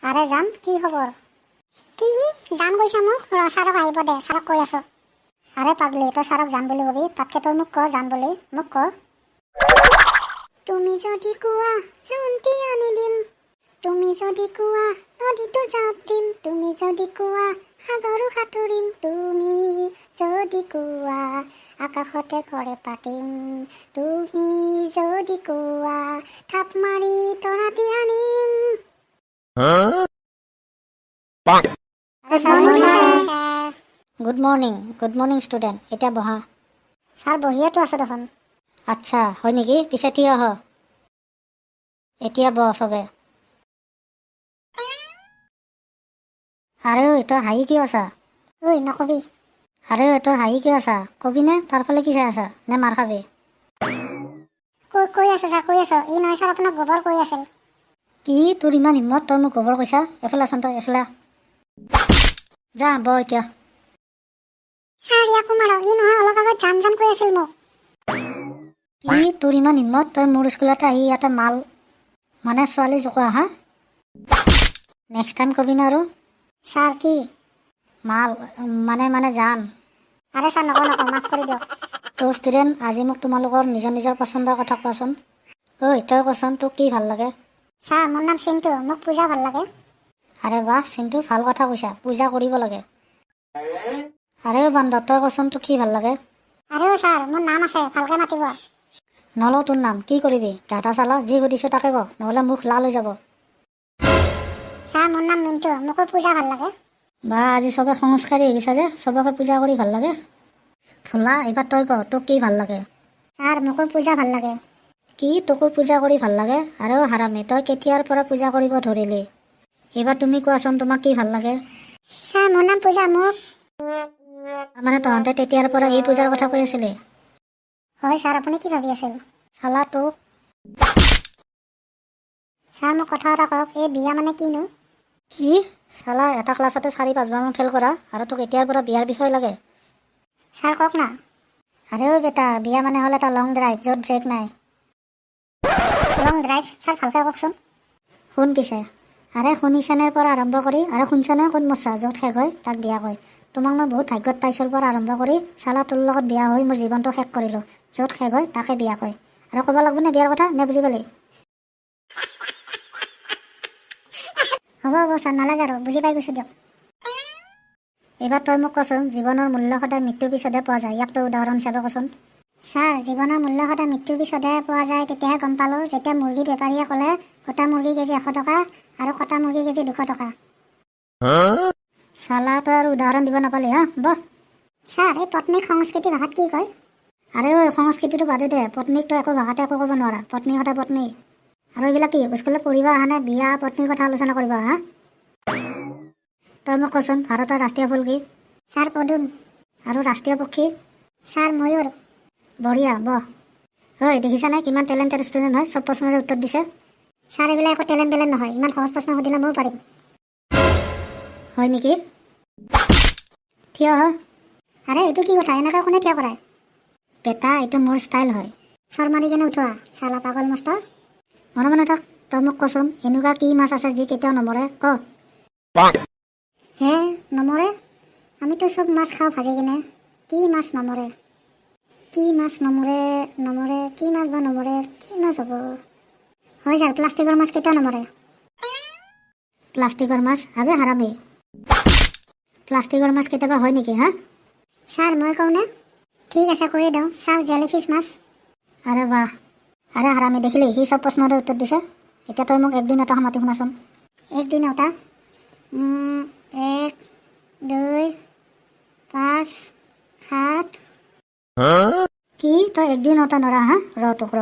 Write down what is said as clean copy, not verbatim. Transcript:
আৰে জান, কি খবৰ? কি জান কৈছা মোক? ছাৰক আহিব দে, ছাৰক কৈ আছো। আৰে পাগলি, তই ছাৰক জান বুলি কবি, তাতকে তই মোক ক জান বুলি, মোক ক। তুমি যদি কোৱা জোনটি আনি দিম, তুমি যদি কোৱা নদীতো জাপ দিম, তুমি যদি কোৱা সাগৰো সাঁতুৰিম, তুমি যদি কোৱা আকাশতে ঘৰে পাতিম, তুমি যদি কোৱা থাপ মাৰি তৰাতি আনিম। Good morning student. এতিয়া বহা। ছাৰ বহিয়েতো আছো দেখোন। আচ্ছা, হয় নেকি? পিছে থিয় হ। এতিয়া বহ চবে। আৰে ঐ, তই হাঁহি কিয় আছা? ঐ নকবি। আৰে ঐ, তই হাঁহি কিয় আছা? কবিনে? তাৰ ফালে কি চাই আছা? নে মাৰ খাবি? কৈ আছো ছাৰ, কৈ আছো। ই নহয় ছাৰ, আপোনাক গোবৰ কৈ আছিল। কি তোৰ ইমান হিম্মত? তই মোক গোবৰ কৈছা? এফালে আছোন তই, এফালে যা, বহ এতিয়া। ছাৰ ইয়াকো মাৰক, ই নহয় অলপ আগত জান জান কৈ আছিল মোক। কি তোৰ ইমান হিম্মত? তই মোৰ স্কুলতে আহি ইয়াতে মাল মানে ছোৱালী জোকোৱা হা? নেক্সট টাইম কবি না আৰু? ছাৰ কি? মাল মানে জান। আৰে ছাৰ নকওঁ, মাফ কৰি দিয়ক। তো ষ্টুডেণ্ট, আজি মোক তোমালোকৰ নিজৰ পচন্দৰ কথা কোৱাচোন। ঐ তই কচোন, তোক কি ভাল লাগে? ছাৰ মোৰ নাম চিন্তু, মোক পূজা ভাল লাগে। আৰে বাহ চিন্তু, ভাল কথা কৈছা, পূজা কৰিব লাগে। আৰে বান্দৰ, তই কচোন তোক কি ভাল লাগে? আৰে ছাৰ মোৰ নাম আছে, ভালকে মাতিব। নলওঁ তোৰ নাম, কি কৰিবি? গাধা চালা, যি সুধিছোঁ তাকে ক, নহ'লে মুখ লাল হৈ যাব। ছাৰ মোৰ নাম মিণ্টু, মোকো পূজা ভাল লাগে। বা আজি চবে সংস্কাৰী হৈ গৈছা যে, চবকে পূজা কৰি ভাল লাগে। ভোলা, এইবাৰ তই ক, তোক কি ভাল লাগে? ছাৰ মোকো পূজা ভাল লাগে। কি তোকো পূজা কৰি ভাল লাগে? আৰু হাৰামি, তই কেতিয়াৰ পৰা পূজা কৰিব ধৰিলি? এইবাৰ তুমি কোৱাচোন, তোমাক কি ভাল লাগে? ছাৰ মোৰ নাম পূজা, মোক মানে তহঁতে তেতিয়াৰ পৰা এই পূজাৰ কথা কৈ আছিলি? হয় ছাৰ, আপুনি কি ভাবি আছিল? চালা তোক। ছাৰ মোক কথা এটা কওক, এই বিয়া মানে কিনো? কি? চালা এটা ক্লাছতে 4-5বাৰমান ফেইল কৰা, আৰু তোক এতিয়াৰ পৰা বিয়াৰ বিষয় লাগে? ছাৰ কওক না। আৰে ঐ বেটা, বিয়া মানে হ'ল এটা লং ড্ৰাইভ, য'ত ব্ৰেক নাই। লং ড্ৰাইভ? ছাৰ ভালকৈ কওকচোন। শুন পিছে। আৰে শুনিছানেৰ পৰা আৰম্ভ কৰি আৰু শুনছানে কোন মছা, য'ত শেষ হয় তাক বিয়া কয়। তোমাক মই বহুত ভাগ্যত পাইছোৰ পৰা আৰম্ভ কৰি চালা তোৰ লগত বিয়া হৈ মোৰ জীৱনটো শেষ কৰিলোঁ। য'ত শেষ হয় তাকে বিয়া কয়। আৰু ক'ব লাগব নে বিয়াৰ কথা, নে বুজি পালি? হ'ব ছাৰ, নালাগে আৰু, বুজি পাই গৈছোঁ দিয়ক। এইবাৰ তই মোক কচোন, জীৱনৰ মূল্য সদায় মৃত্যুৰ পিছতহে পোৱা যায়, ইয়াক তই উদাহৰণ হিচাপে কচোন। ছাৰ জীৱনৰ মূল্য সদায় মৃত্যুৰ পিছতহে পোৱা যায়, তেতিয়াহে গম পালোঁ যেতিয়া মুৰ্গী বেপাৰীয়ে ক'লে গোটা মুৰ্গী কেজি 100 টকা আৰু কটা মুৰ্গী কেজি 200 টকা। চালা তই আৰু উদাহৰণ দিব নাপালি হা, বহ। ছাৰ এই পত্নীক সংস্কৃতি ভাষাত কি কয়? আৰে ঐ সংস্কৃতিটো বাদে দে, পত্নীক তই একো ভাষাতে একো ক'ব নোৱাৰা, পত্নী সদায় পত্নী। আৰু এইবিলাক কি স্কুলত পঢ়িব অহা নে বিয়া পত্নীৰ কথা আলোচনা কৰিব হা? তই মোক কচোন, ভাৰতৰ ৰাষ্ট্ৰীয় ফুল কি? ছাৰ পদুম। আৰু ৰাষ্ট্ৰীয় পক্ষী? ছাৰ ময়ূৰ। বঢ়িয়া, বহ। হয় দেখিছানে কিমান টেলেণ্টেড ষ্টুডেণ্ট হয়, চব প্ৰশ্নৰে উত্তৰ দিছে। ছাৰ এইবিলাক একো টেলেণ্ট নহয়, ইমান সহজ প্ৰশ্ন সুধিলে ময়ো পাৰিম। হয় নেকি? থিয় হ। আৰে এইটো কি কথা, এনেকৈ কোনে থিয় কৰায়? বেটা এইটো মোৰ ষ্টাইল হয়। চৰ মাৰি কেনে উঠোৱা, চালা পাগল মস্ত। মনে থাক, তই মোক কচোন, এনেকুৱা কি মাছ আছে যি কেতিয়াও নমৰে, ক। হে নমৰে? আমিতো চব মাছ খাওঁ ভাজি কিনে, কি মাছ নমৰে? কি মাছ নমৰে? কি মাছ বা নমৰে? কি মাছ হ'ব? হয় ছাৰ, প্লাষ্টিকৰ মাছ কেতিয়াও নমৰে। প্লাষ্টিকৰ মাছ? আবে হাৰামি, প্লাষ্টিকৰ মাছ কেতিয়াবা হয় নেকি হা? ছাৰ মই কওঁনে? ঠিক আছে কৈয়ে দিওঁ, ছাৰ জেলিফিছ মাছ। আৰে বাহ। আৰে হাৰামি, দেখিলি সি চব প্ৰশ্নৰে উত্তৰ দিছে। এতিয়া তই মোক একদিন এটা মাতি শুনাচোন। একদিন এটা? 1, 2, 5, 7। কি তই একদিন এটা নৰা হা? ৰ তোক ৰ।